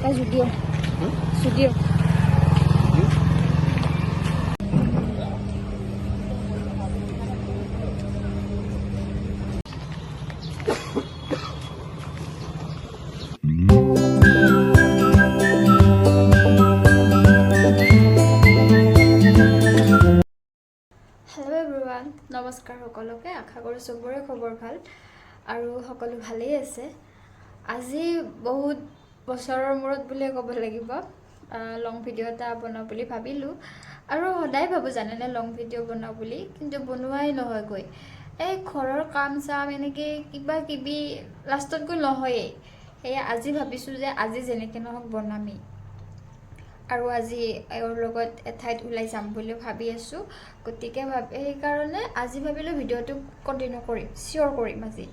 Zudio. Zudio. Hello everyone, নমস্কাৰ সকলোকে আশা কৰোঁ সবৰে খবৰ ভাল আৰু সকলো ভালেই আছে আজি বহুত বছৰৰ মূৰত বুলি ক'ব লাগিব লং ভিডিও এটা বনাও বুলি ভাবিলো আৰু সদায় ভাবো জানেনে লং ভিডিও বনাও বুলি কিন্তু বনোৱাই নহয় গৈ এই ঘৰৰ কাম চাম এনেকে কিবা কিবি লাষ্টত গৈ নহয়ে এই আজি ভাবিছো যে আজি যেনেকে নহক বনামি আৰু আজি এওঁৰ লগত এঠাইত ওলাই যাম বুলি ভাবি আছো গতিকে এই কাৰণে আজি ভাবিলো ভিডিওটো কন্টিনিউ কৰিম শিওৰ কৰিম আজি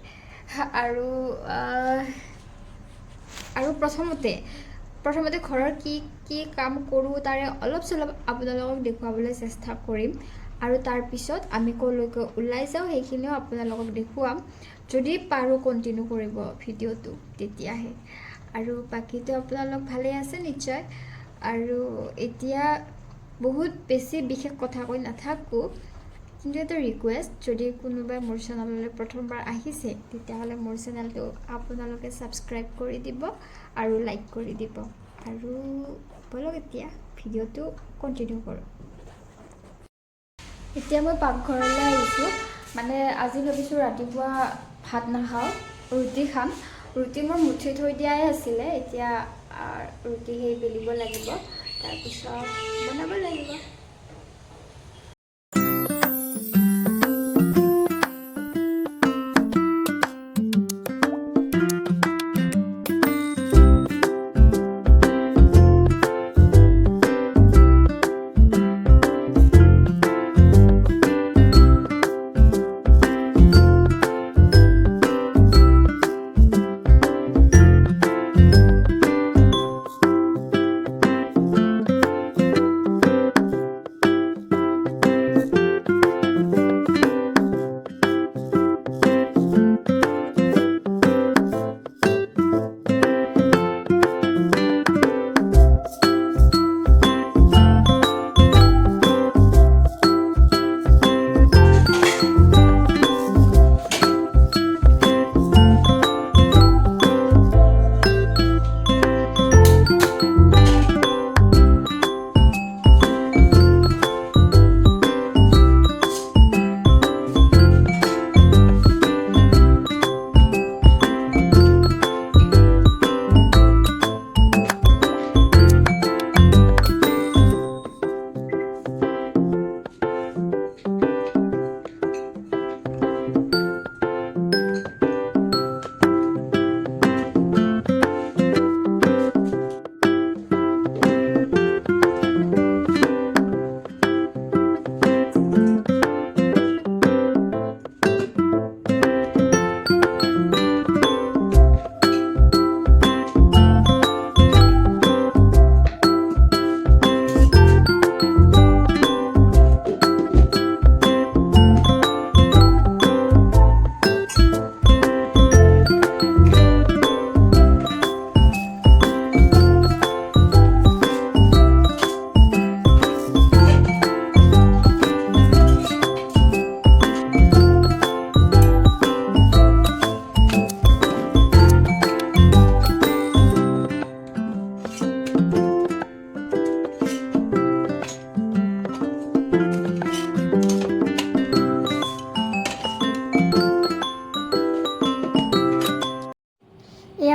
আৰু প্ৰথমতে ঘৰৰ কি কাম কৰো তাৰে অলপ চলপ আপোনালোকক দেখুৱাবলৈ চেষ্টা কৰিম আৰু তাৰ পিছত আমি কলৈকে ওলাই যাও সেইখিনিও আপোনালোকক দেখুৱাম যদি পাৰো কন্টিনিউ কৰিব ভিডিওটো তেতিয়াহে আৰু বাকিটো আপোনালোক ভালে আছে নিশ্চয় আৰু এতিয়া বহুত বেছি বিশেষ কথা কৈ নাথাকো কিন্তু এটা ৰিকুৱেষ্ট যদি কোনোবাই মোৰ চেনেললৈ প্ৰথমবাৰ আহিছে তেতিয়াহ'লে মোৰ চেনেলটো আপোনালোকে সাবস্ক্ৰাইব কৰি দিব আৰু লাইক কৰি দিব আৰু বলক এতিয়া ভিডিওটো কন্টিনিউ কৰোঁ এতিয়া মই পাকঘৰলৈ আহিছোঁ মানে আজি ভাবিছোঁ ৰাতিপুৱা ভাত নাখাওঁ ৰুটি খাম ৰুটি মোৰ মুঠি থৈ দিয়াই আছিলে এতিয়া ৰুটি সেই বেলিব লাগিব তাৰপিছত বনাব লাগিব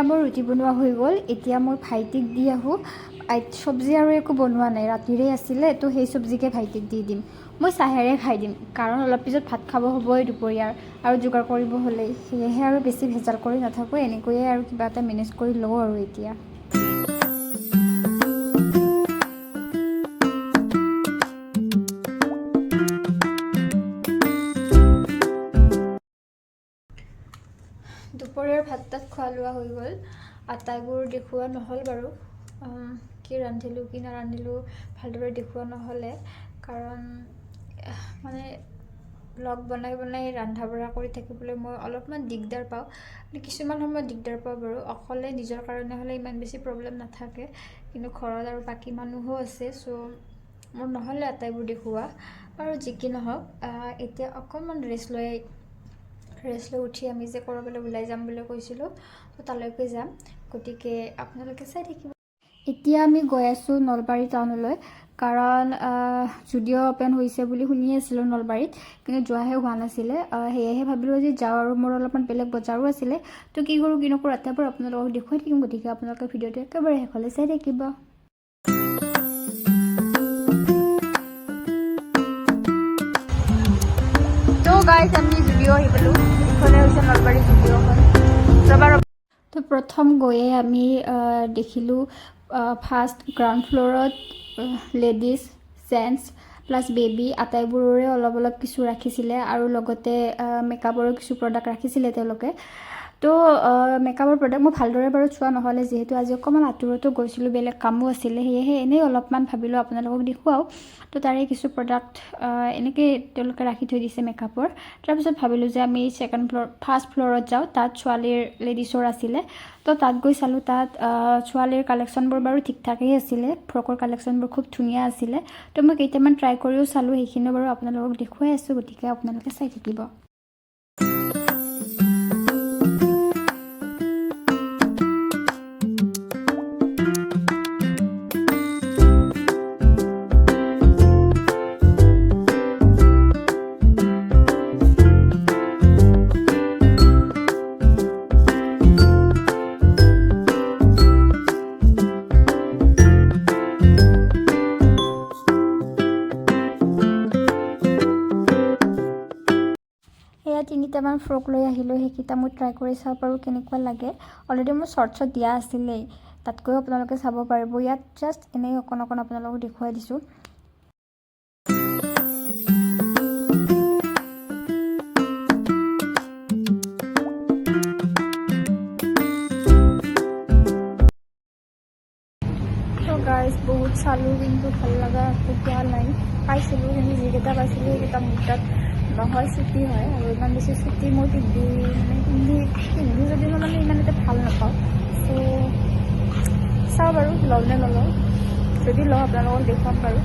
মোৰ ৰুটি বনোৱা হৈ গ'ল এতিয়া মই ভাইটিক দি আহোঁ সবজি আৰু একো বনোৱা নাই ৰাতিৰে আছিলে তো সেই সবজিকে ভাইটিক দি দিম মই চাহেৰে খাই দিম কাৰণ অলপ পিছত ভাত খাব হ'বই দুপৰীয়াৰ আৰু যোগাৰ কৰিব হ'লেই সেয়েহে আৰু বেছি ভেজাল কৰি নাথাকো এনেকৈয়ে আৰু কিবা এটা মেনেজ কৰি লওঁ আৰু এতিয়া দুপৰীয়াৰ ভাত তাত খোৱা লোৱা হৈ গ'ল আটাইবোৰ দেখুওৱা নহ'ল বাৰু কি ৰান্ধিলোঁ কি নাৰান্ধিলোঁ ভালদৰে দেখুওৱা নহ'লে কাৰণ মানে ব্লগ বনাই ৰন্ধা বঢ়া কৰি থাকিবলৈ মই অলপমান দিগদাৰ পাওঁ কিছুমান সময়ত দিগদাৰ পাওঁ বাৰু অকলে নিজৰ কাৰণে হ'লে ইমান বেছি প্ৰব্লেম নাথাকে কিন্তু ঘৰত আৰু বাকী মানুহো আছে চ' মোৰ নহ'লে আটাইবোৰ দেখুওৱা আৰু যি কি নহওক এতিয়া অকণমান ৰেষ্ট লৈ উঠি আমি যে ক'ৰবালৈ ওলাই যাম বুলি কৈছিলোঁ ত' তালৈকে যাম গতিকে আপোনালোকে চাই থাকিব এতিয়া আমি গৈ আছোঁ নলবাৰী টাউনলৈ কাৰণ জুডিঅ' অ'পেন হৈছে বুলি শুনি আছিলোঁ নলবাৰীত কিন্তু যোৱাহে হোৱা নাছিলে সেয়েহে ভাবিলোঁ যে যাওঁ আৰু মোৰ অলপমান বেলেগ বজাৰো আছিলে তো কি কৰোঁ কি নকৰোঁ আটাইবোৰ আপোনালোকক দেখুৱাই থাকিম গতিকে আপোনালোকে ভিডিঅ'টো একেবাৰে শেষলৈ চাই থাকিব তো গাইজ আমি জুডিঅ' আহি পালোঁ এইখনে হৈছে নলবাৰী জুডিঅ'খন তো প্ৰথম গৈয়ে আমি দেখিলোঁ ফাৰ্ষ্ট গ্ৰাউণ্ড ফ্ল'ৰত লেডিজ জেণ্টছ প্লাছ বেবী আটাইবোৰৰে অলপ কিছু ৰাখিছিলে আৰু লগতে মেকআপৰো কিছু প্ৰডাক্ট ৰাখিছিলে তেওঁলোকে তো মেকআপৰ প্ৰডাক্ট মই ভালদৰে বাৰু চোৱা নহ'লে যিহেতু আজি অকণমান আঁতৰতো গৈছিলোঁ বেলেগ কামো আছিলে সেয়েহে এনেই অলপমান ভাবিলোঁ আপোনালোকক দেখুৱাওঁ তো তাৰে কিছু প্ৰডাক্ট এনেকৈ তেওঁলোকে ৰাখি থৈ দিছে মেকআপৰ তাৰপিছত ভাবিলোঁ যে আমি ফাৰ্ষ্ট ফ্ল'ৰত যাওঁ তাত ছোৱালীৰ লেডিছৰ আছিলে তো তাত গৈ চালোঁ তাত ছোৱালীৰ কালেকশ্যনবোৰ বাৰু ঠিক ঠাকেই আছিলে ফ্ৰকৰ কালেকশ্যনবোৰ খুব ধুনীয়া আছিলে তো মই কেইটামান ট্ৰাই কৰিও চালোঁ সেইখিনিও বাৰু আপোনালোকক দেখুৱাই আছোঁ গতিকে আপোনালোকে চাই থাকিব এয়া তিনিটামান ফ্ৰক লৈ আহিলোঁ সেইকেইটা মই ট্ৰাই কৰি চাব পাৰোঁ কেনেকুৱা লাগে অলৰেডি মোৰ শ্বৰ্টছত দিয়া আছিলেই তাতকৈও আপোনালোকে চাব পাৰিব ইয়াত জাষ্ট এনেই অকণ আপোনালোকক দেখুৱাই দিছোঁ তো গাইজ বহুত চালোঁ কিন্তু ভাল লগা পোৱা নাই পাইছিলোঁ কিন্তু যিকেইটা পাইছিলোঁ সেইকেইটা মোৰ তাত নহয় ছুটি হয় আৰু ইমান বেছি ছুটি মই পিন্ধি যদি মই মানে ইমান এটা ভাল নাপাওঁ চ' চাওঁ বাৰু লওঁ নে নলওঁ যদি লওঁ আপোনালোকক দেখুৱাম বাৰু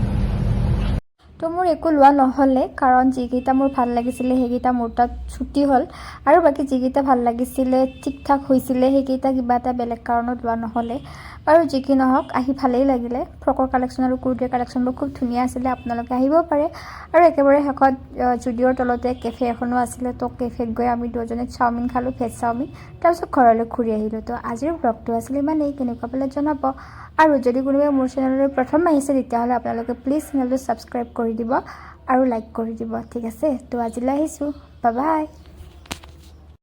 তো মোৰ একো লোৱা নহ'লে কাৰণ যিকেইটা মোৰ ভাল লাগিছিলে সেইকেইটা মোৰ তাত ছুটি হ'ল আৰু বাকী যিকেইটা ভাল লাগিছিলে ঠিক ঠাক হৈছিলে সেইকেইটা কিবা এটা বেলেগ কাৰণত লোৱা নহ'লে আৰু যি কি নহওক আহি ভালেই লাগিলে ফ্ৰকৰ কালেকশ্যন আৰু কুৰ্তিৰ কালেকশ্যনবোৰ খুব ধুনীয়া আছিলে আপোনালোকে আহিব পাৰে আৰু একেবাৰে শেষত জুডিঅ'ৰ তলতে কেফে এখনো আছিলে তো কেফেত গৈ আমি দুজনে চাওমিন খালোঁ ভেজ চাওমিন তাৰপিছত ঘৰলৈ ঘূৰি আহিলোঁ তো আজিৰ ব্লগটো আছিলে ইমানেই কেনেকুৱা পালে জনাব আৰু যদি কোনোবাই মোৰ চেনেললৈ প্ৰথম আহিছে তেতিয়াহ'লে আপোনালোকে প্লিজ চেনেলটো ছাবস্ক্ৰাইব কৰি দিব আৰু লাইক কৰি দিব ঠিক আছে তো আজিলৈ আহিছোঁ বাই বাই